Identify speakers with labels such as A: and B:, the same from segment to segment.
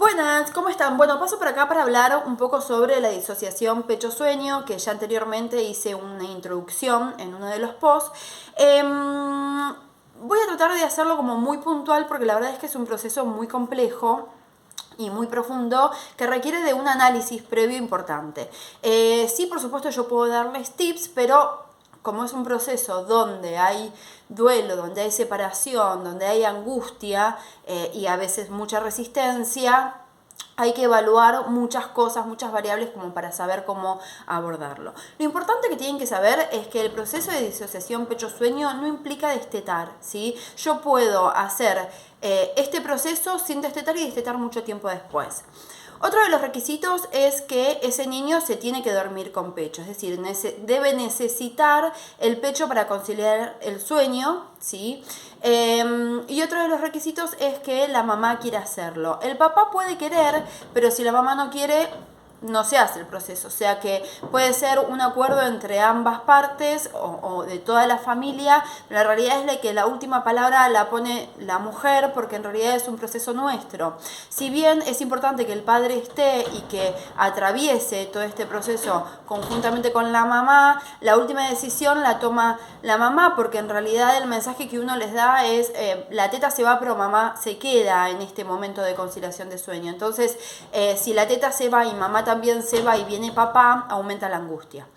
A: Buenas, ¿cómo están? Bueno, paso por acá para hablar un poco sobre la disociación pecho-sueño, que ya anteriormente hice una introducción en uno de los posts. Voy a tratar de hacerlo como muy puntual porque la verdad es que es un proceso muy complejo y muy profundo que requiere de un análisis previo importante. Sí, por supuesto yo puedo darles tips, pero como es un proceso donde hay duelo, donde hay separación, donde hay angustia y a veces mucha resistencia, hay que evaluar muchas cosas, muchas variables como para saber cómo abordarlo. Lo importante que tienen que saber es que el proceso de disociación pecho-sueño no implica destetar, ¿sí? Yo puedo hacer este proceso sin destetar y destetar mucho tiempo después. Otro de los requisitos es que ese niño se tiene que dormir con pecho, es decir, debe necesitar el pecho para conciliar el sueño, ¿sí? Y otro de los requisitos es que la mamá quiera hacerlo. El papá puede querer, pero si la mamá no quiere, no se hace el proceso. O sea que puede ser un acuerdo entre ambas partes o de toda la familia. La realidad es que la última palabra la pone la mujer porque en realidad es un proceso nuestro. Si bien es importante que el padre esté y que atraviese todo este proceso conjuntamente con la mamá, la última decisión la toma la mamá porque en realidad el mensaje que uno les da es la teta se va pero mamá se queda en este momento de conciliación de sueño. Entonces si la teta se va y mamá también se va y viene papá, aumenta la angustia.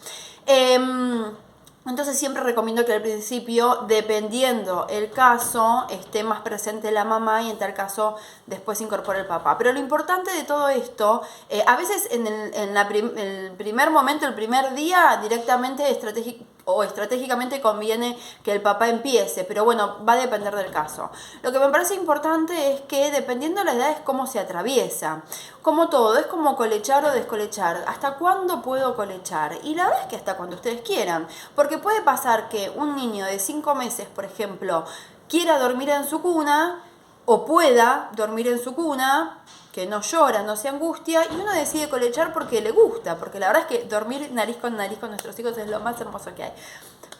A: Entonces siempre recomiendo que al principio, dependiendo el caso, esté más presente la mamá y en tal caso después incorpore el papá. Pero lo importante de todo esto, a veces en el primer momento, el primer día, directamente estratégicamente conviene que el papá empiece, pero bueno, va a depender del caso. Lo que me parece importante es que dependiendo de la edad es cómo se atraviesa. Como todo, es como colechar o descolechar. ¿Hasta cuándo puedo colechar? Y la verdad es que hasta cuando ustedes quieran. Porque puede pasar que un niño de 5 meses, por ejemplo, quiera dormir en su cuna o pueda dormir en su cuna, que no llora, no se angustia, y uno decide colechar porque le gusta, porque la verdad es que dormir nariz con nuestros hijos es lo más hermoso que hay.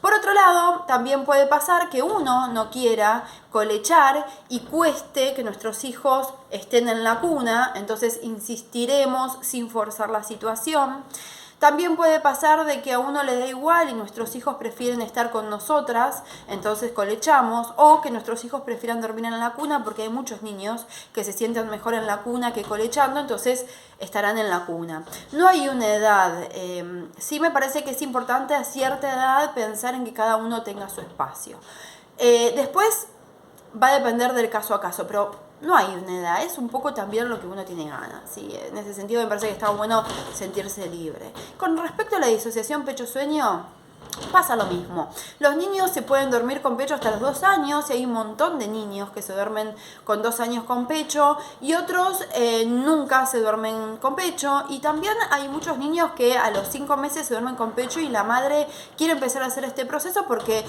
A: Por otro lado, también puede pasar que uno no quiera colechar y cueste que nuestros hijos estén en la cuna, entonces insistiremos sin forzar la situación. También puede pasar de que a uno le da igual y nuestros hijos prefieren estar con nosotras, entonces colechamos, o que nuestros hijos prefieran dormir en la cuna porque hay muchos niños que se sienten mejor en la cuna que colechando, entonces estarán en la cuna. No hay una edad, sí me parece que es importante a cierta edad pensar en que cada uno tenga su espacio. Después va a depender del caso a caso, pero no hay una edad, es un poco también lo que uno tiene ganas, ¿sí? En ese sentido me parece que está bueno sentirse libre. Con respecto a la disociación pecho-sueño, pasa lo mismo. Los niños se pueden dormir con pecho hasta los 2 años y hay un montón de niños que se duermen con 2 años con pecho y otros nunca se duermen con pecho, y también hay muchos niños que a los 5 meses se duermen con pecho y la madre quiere empezar a hacer este proceso porque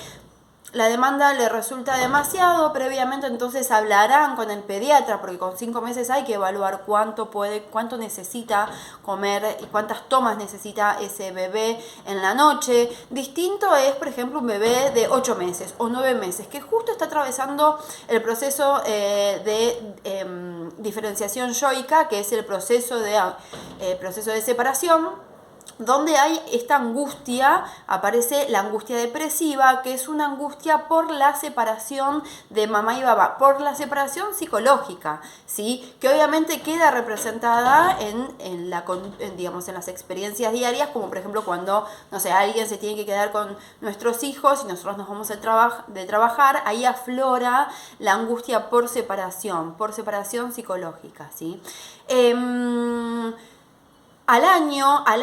A: la demanda le resulta demasiado previamente, entonces hablarán con el pediatra porque con 5 meses hay que evaluar cuánto necesita comer y cuántas tomas necesita ese bebé en la noche. Distinto es, por ejemplo, un bebé de 8 meses o 9 meses que justo está atravesando el proceso de diferenciación yoica, que es el proceso de separación, donde hay esta angustia, aparece la angustia depresiva, que es una angustia por la separación de mamá y papá, por la separación psicológica, ¿sí? Que obviamente queda representada en las experiencias diarias, como por ejemplo cuando, no sé, alguien se tiene que quedar con nuestros hijos y nosotros nos vamos de trabajar, ahí aflora la angustia por separación psicológica, ¿sí? Al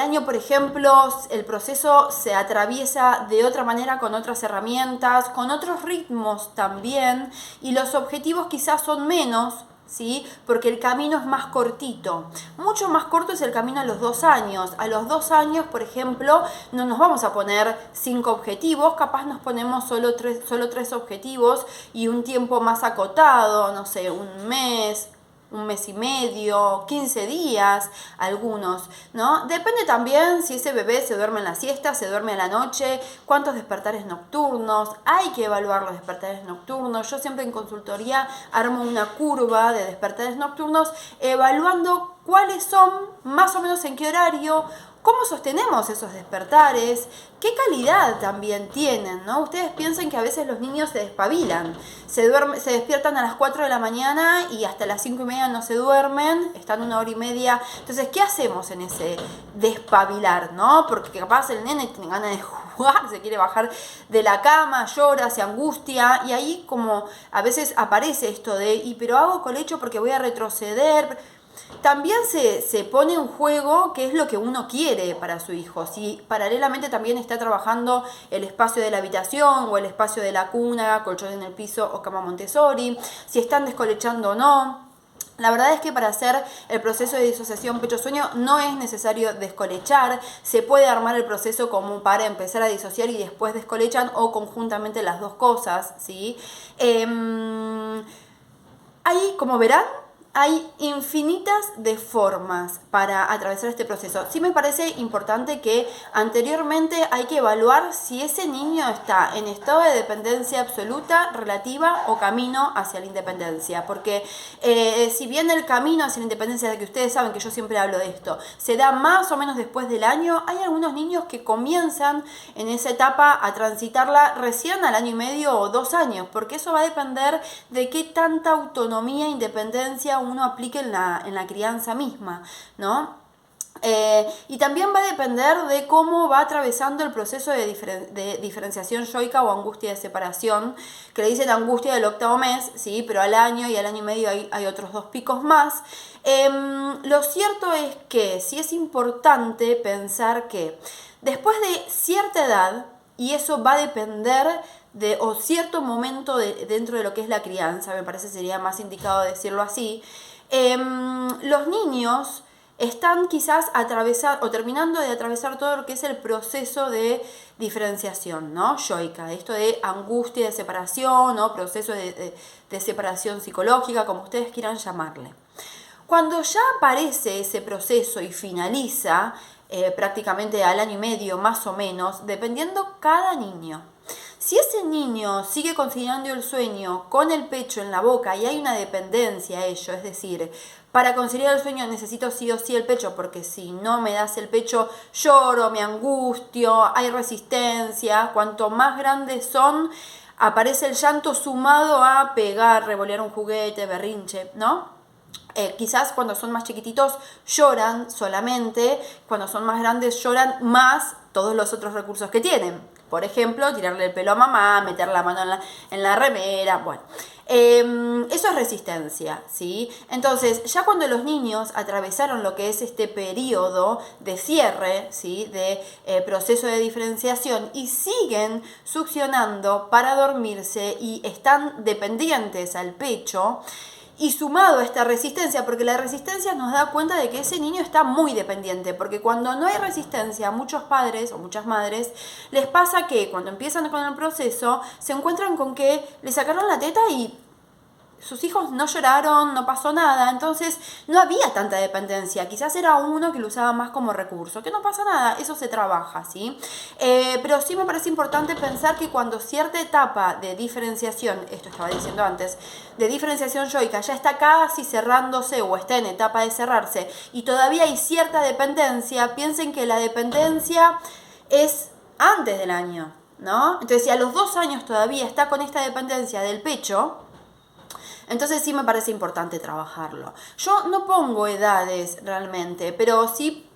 A: año, por ejemplo, el proceso se atraviesa de otra manera con otras herramientas, con otros ritmos también, y los objetivos quizás son menos, ¿sí? Porque el camino es más cortito. Mucho más corto es el camino a los 2 años. A los 2 años, por ejemplo, no nos vamos a poner 5 objetivos, capaz nos ponemos solo 3 objetivos y un tiempo más acotado, no sé, un mes, un mes y medio, 15 días, algunos, ¿no? Depende también si ese bebé se duerme en la siesta, se duerme a la noche, cuántos despertares nocturnos, hay que evaluar los despertares nocturnos. Yo siempre en consultoría armo una curva de despertares nocturnos evaluando cuáles son, más o menos en qué horario, cómo sostenemos esos despertares, qué calidad también tienen, ¿no? Ustedes piensen que a veces los niños se despabilan, se despiertan a las 4 de la mañana y hasta las 5:30 no se duermen, están 1 hora y media. Entonces, ¿qué hacemos en ese despabilar, no? Porque capaz el nene tiene ganas de jugar, se quiere bajar de la cama, llora, se angustia, y ahí como a veces aparece esto de, pero hago colecho porque voy a retroceder. También se pone en juego qué es lo que uno quiere para su hijo. Si paralelamente también está trabajando el espacio de la habitación o el espacio de la cuna, colchón en el piso o cama Montessori, si están descolechando o no. La verdad es que para hacer el proceso de disociación pecho-sueño no es necesario descolechar, se puede armar el proceso como para empezar a disociar y después descolechan o conjuntamente las dos cosas, ¿sí? Ahí, como verán, hay infinitas de formas para atravesar este proceso. Sí me parece importante que anteriormente hay que evaluar si ese niño está en estado de dependencia absoluta, relativa o camino hacia la independencia. Porque si bien el camino hacia la independencia, de que ustedes saben que yo siempre hablo de esto, se da más o menos después del año, hay algunos niños que comienzan en esa etapa a transitarla recién al 1 año y medio o 2 años, porque eso va a depender de qué tanta autonomía e independencia uno aplique en la crianza misma, ¿no? Y también va a depender de cómo va atravesando el proceso de diferenciación yoica o angustia de separación, que le dicen angustia del 8º mes, ¿sí? Pero al año y al 1 año y medio hay otros 2 picos más. Lo cierto es que sí es importante pensar que después de cierta edad, y eso va a depender o cierto momento dentro de lo que es la crianza, me parece sería más indicado decirlo así, los niños están quizás atravesando o terminando de atravesar todo lo que es el proceso de diferenciación, ¿no? Yoica, esto de angustia de separación, ¿no? Proceso de separación psicológica, como ustedes quieran llamarle. Cuando ya aparece ese proceso y finaliza, prácticamente al 1 año y medio más o menos, dependiendo cada niño. Si ese niño sigue conciliando el sueño con el pecho en la boca y hay una dependencia a ello, es decir, para conciliar el sueño necesito sí o sí el pecho, porque si no me das el pecho lloro, me angustio, hay resistencia, cuanto más grandes son, aparece el llanto sumado a pegar, revolear un juguete, berrinche, ¿no? Quizás cuando son más chiquititos lloran solamente, cuando son más grandes lloran más todos los otros recursos que tienen. Por ejemplo, tirarle el pelo a mamá, meter la mano en la remera, bueno. Eso es resistencia, ¿sí? Entonces, ya cuando los niños atravesaron lo que es este periodo de cierre, ¿sí? De proceso de diferenciación y siguen succionando para dormirse y están dependientes al pecho, y sumado a esta resistencia, porque la resistencia nos da cuenta de que ese niño está muy dependiente, porque cuando no hay resistencia, a muchos padres o muchas madres les pasa que cuando empiezan con el proceso se encuentran con que le sacaron la teta y sus hijos no lloraron, no pasó nada, entonces no había tanta dependencia, quizás era uno que lo usaba más como recurso, que no pasa nada, eso se trabaja, ¿sí? Pero sí me parece importante pensar que cuando cierta etapa de diferenciación, esto estaba diciendo antes, de diferenciación yoica ya está casi cerrándose o está en etapa de cerrarse y todavía hay cierta dependencia, piensen que la dependencia es antes del año, ¿no? Entonces si a los 2 años todavía está con esta dependencia del pecho, entonces sí me parece importante trabajarlo. Yo no pongo edades realmente, pero sí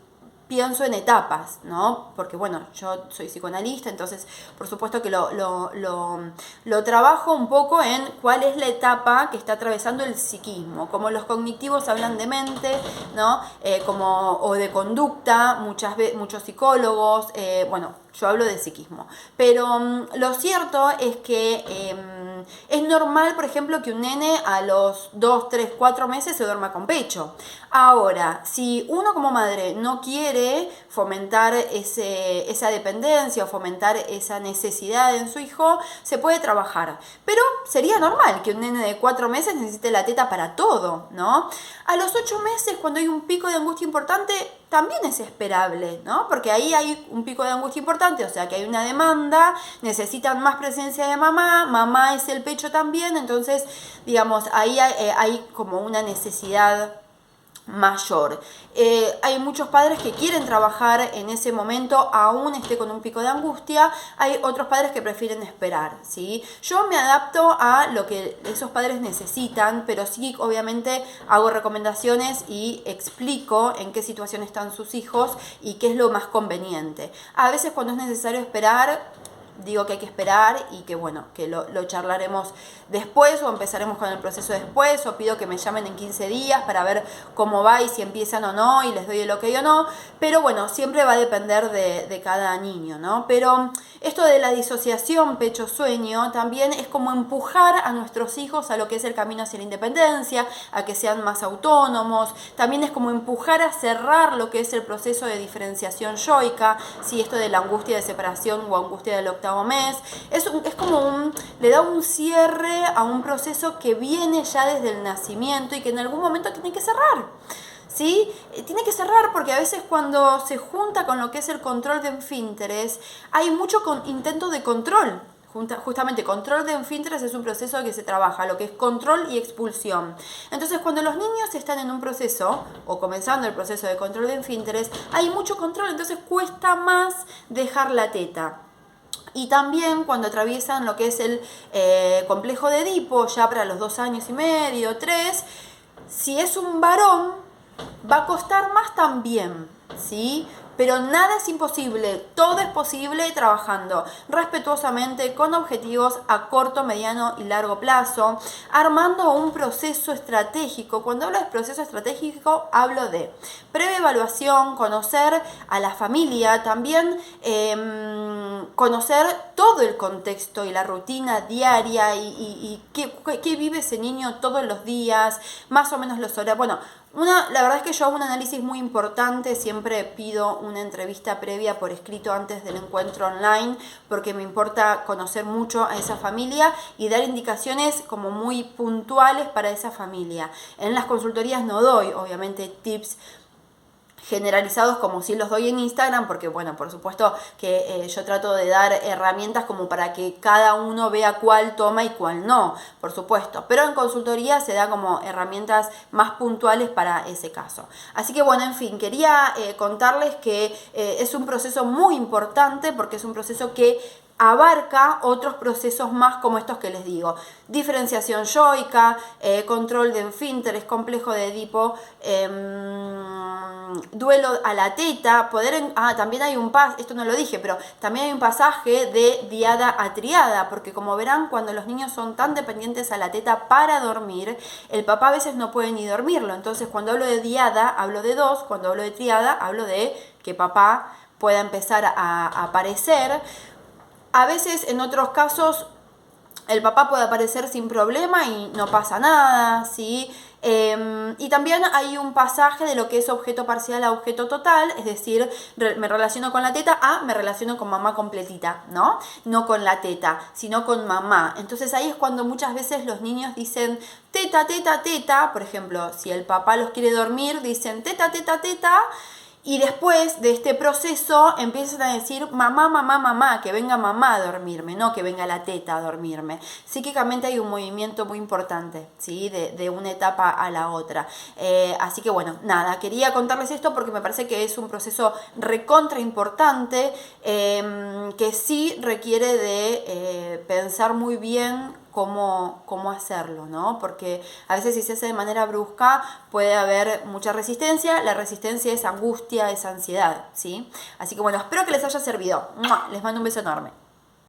A: pienso en etapas, ¿no? Porque bueno, yo soy psicoanalista, entonces por supuesto que lo trabajo un poco en cuál es la etapa que está atravesando el psiquismo. Como los cognitivos hablan de mente, ¿no? O de conducta, muchos psicólogos, bueno, yo hablo de psiquismo. Pero lo cierto es que es normal, por ejemplo, que un nene a los 2, 3, 4 meses se duerma con pecho. Ahora, si uno como madre no quiere fomentar esa dependencia o fomentar esa necesidad en su hijo, se puede trabajar. Pero sería normal que un nene de 4 meses necesite la teta para todo, ¿no? A los 8 meses, cuando hay un pico de angustia importante, también es esperable, ¿no? Porque ahí hay un pico de angustia importante, o sea que hay una demanda, necesitan más presencia de mamá, mamá es el pecho también, entonces, digamos, ahí hay como una necesidad mayor. Hay muchos padres que quieren trabajar en ese momento, aún esté con un pico de angustia. Hay otros padres que prefieren esperar, ¿sí? Yo me adapto a lo que esos padres necesitan, pero sí, obviamente, hago recomendaciones y explico en qué situación están sus hijos y qué es lo más conveniente. A veces, cuando es necesario esperar, digo que hay que esperar y que bueno, que lo charlaremos después o empezaremos con el proceso después, o pido que me llamen en 15 días para ver cómo va y si empiezan o no y les doy el ok o no, pero bueno, siempre va a depender de cada niño, ¿no? Pero esto de la disociación pecho-sueño también es como empujar a nuestros hijos a lo que es el camino hacia la independencia, a que sean más autónomos, también es como empujar a cerrar lo que es el proceso de diferenciación yoica, ¿sí? Esto de la angustia de separación o angustia del octavo mes, es como le da un cierre a un proceso que viene ya desde el nacimiento y que en algún momento tiene que cerrar, ¿sí? Tiene que cerrar porque a veces cuando se junta con lo que es el control de esfínteres, hay mucho intento de control. Justamente, control de esfínteres es un proceso que se trabaja, lo que es control y expulsión. Entonces, cuando los niños están en un proceso, o comenzando el proceso de control de esfínteres, hay mucho control, entonces cuesta más dejar la teta. Y también cuando atraviesan lo que es el complejo de Edipo, ya para los 2 años y medio, 3, si es un varón, va a costar más también, ¿sí? Pero nada es imposible, todo es posible trabajando respetuosamente con objetivos a corto, mediano y largo plazo, armando un proceso estratégico. Cuando hablo de proceso estratégico, hablo de previa evaluación, conocer a la familia, también conocer todo el contexto y la rutina diaria y qué vive ese niño todos los días, más o menos los horarios. Bueno, la verdad es que yo hago un análisis muy importante, siempre pido una entrevista previa por escrito antes del encuentro online, porque me importa conocer mucho a esa familia y dar indicaciones como muy puntuales para esa familia. En las consultorías no doy, obviamente, tips generalizados como si los doy en Instagram, porque bueno, por supuesto que yo trato de dar herramientas como para que cada uno vea cuál toma y cuál no, por supuesto, pero en consultoría se da como herramientas más puntuales para ese caso. Así que bueno, en fin, quería contarles que es un proceso muy importante porque es un proceso que abarca otros procesos más como estos que les digo: diferenciación yoica, control de esfínteres, complejo de Edipo, duelo a la teta, también hay esto no lo dije, pero también hay un pasaje de diada a triada, porque como verán, cuando los niños son tan dependientes a la teta para dormir, el papá a veces no puede ni dormirlo. Entonces, cuando hablo de diada, hablo de 2, cuando hablo de triada, hablo de que papá pueda empezar a aparecer. A veces, en otros casos, el papá puede aparecer sin problema y no pasa nada, ¿sí? Y también hay un pasaje de lo que es objeto parcial a objeto total, es decir, me relaciono con la teta me relaciono con mamá completita, ¿no? No con la teta, sino con mamá. Entonces ahí es cuando muchas veces los niños dicen teta, teta, teta. Por ejemplo, si el papá los quiere dormir, dicen teta, teta, teta. Y después de este proceso empiezan a decir mamá, mamá, mamá, que venga mamá a dormirme, no que venga la teta a dormirme. Psíquicamente hay un movimiento muy importante, ¿sí? De una etapa a la otra. Así que bueno, nada, quería contarles esto porque me parece que es un proceso recontra importante, que sí requiere de pensar muy bien cómo hacerlo, ¿no? Porque a veces si se hace de manera brusca puede haber mucha resistencia. La resistencia es angustia, es ansiedad, ¿sí? Así que bueno, espero que les haya servido. ¡Mua! Les mando un beso enorme.